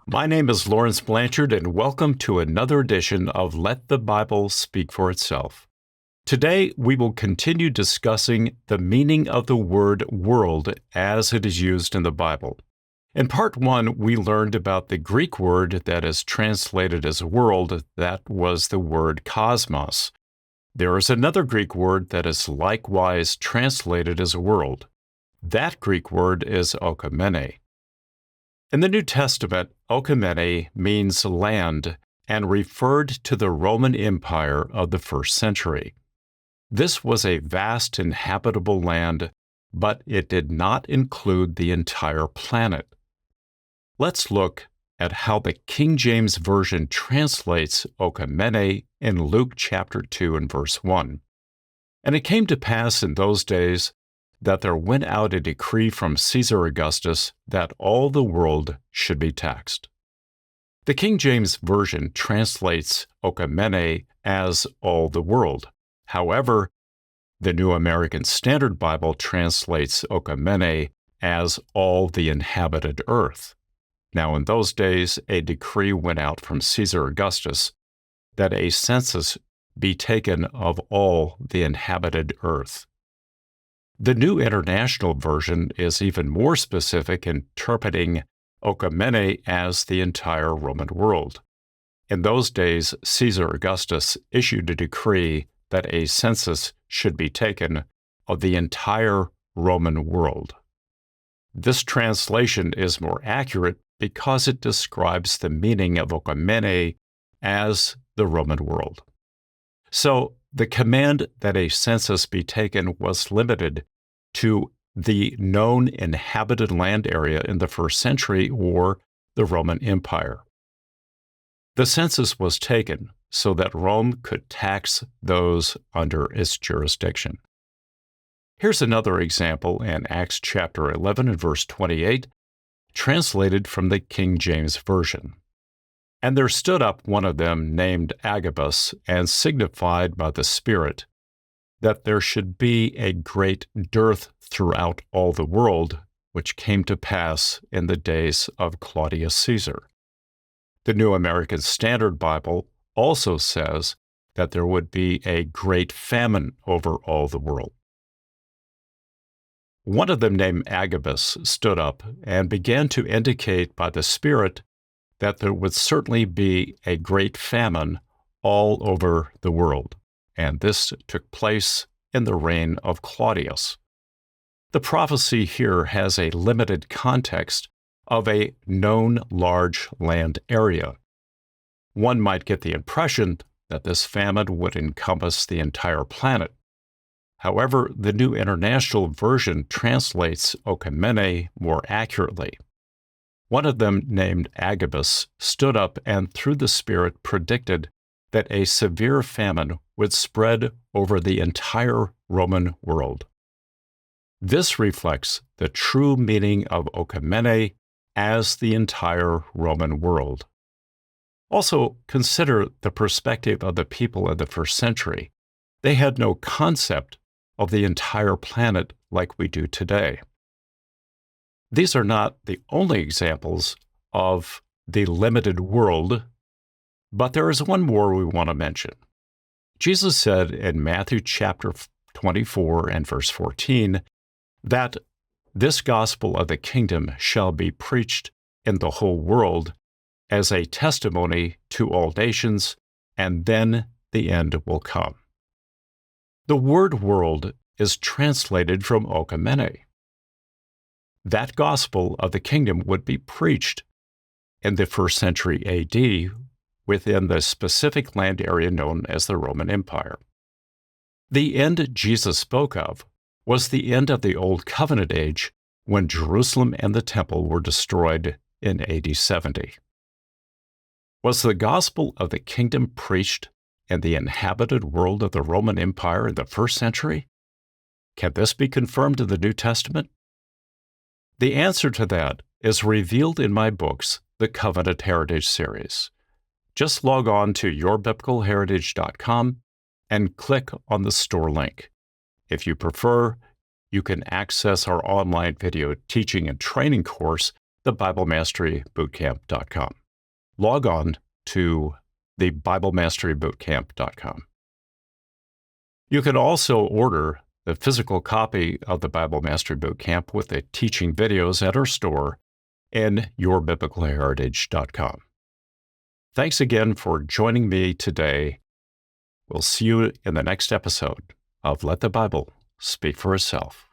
My name is Lawrence Blanchard, and welcome to another edition of Let the Bible Speak for Itself. Today, we will continue discussing the meaning of the word world as it is used in the Bible. In part one, we learned about the Greek word that is translated as world. That was the word cosmos. There is another Greek word that is likewise translated as world. That Greek word is oikoumene. In the New Testament, oikoumene means land and referred to the Roman Empire of the first century. This was a vast inhabitable land, but it did not include the entire planet. Let's look at how the King James Version translates oikoumene in Luke chapter 2 and verse 1. And it came to pass in those days that there went out a decree from Caesar Augustus that all the world should be taxed. The King James Version translates oikoumene as all the world. However, the New American Standard Bible translates oikoumene as all the inhabited earth. Now, in those days, a decree went out from Caesar Augustus that a census be taken of all the inhabited earth. The New International Version is even more specific, interpreting oikoumene as the entire Roman world. In those days, Caesar Augustus issued a decree that a census should be taken of the entire Roman world. This translation is more accurate because it describes the meaning of oikoumene as the Roman world. So, the command that a census be taken was limited to the known inhabited land area in the first century or the Roman Empire. The census was taken so that Rome could tax those under its jurisdiction. Here's another example in Acts chapter 11 and verse 28, translated from the King James Version. And there stood up one of them named Agabus, and signified by the Spirit that there should be a great dearth throughout all the world, which came to pass in the days of Claudius Caesar. The New American Standard Bible also says that there would be a great famine over all the world. One of them, named Agabus, stood up and began to indicate by the Spirit that there would certainly be a great famine all over the world, and this took place in the reign of Claudius. The prophecy here has a limited context of a known large land area. One might get the impression that this famine would encompass the entire planet. However, the New International Version translates oikoumene more accurately. One of them, named Agabus, stood up and through the Spirit predicted that a severe famine would spread over the entire Roman world. This reflects the true meaning of oikoumene as the entire Roman world. Also, consider the perspective of the people of the first century. They had no concept of the entire planet like we do today. These are not the only examples of the limited world, but there is one more we want to mention. Jesus said in Matthew chapter 24 and verse 14 that this gospel of the kingdom shall be preached in the whole world as a testimony to all nations, and then the end will come. The word world is translated from oikoumene. That gospel of the kingdom would be preached in the first century AD within the specific land area known as the Roman Empire. The end Jesus spoke of was the end of the Old Covenant age when Jerusalem and the temple were destroyed in AD 70. Was the gospel of the kingdom preached in the inhabited world of the Roman Empire in the first century? Can this be confirmed in the New Testament? The answer to that is revealed in my books, the Covenant Heritage series. Just log on to yourbiblicalheritage.com and click on the store link. If you prefer, you can access our online video teaching and training course, thebiblemasterybootcamp.com. Log on to thebiblemasterybootcamp.com. You can also order the physical copy of the Bible Mastery Bootcamp with the teaching videos at our store and yourbiblicalheritage.com. Thanks again for joining me today. We'll see you in the next episode of Let the Bible Speak for Itself.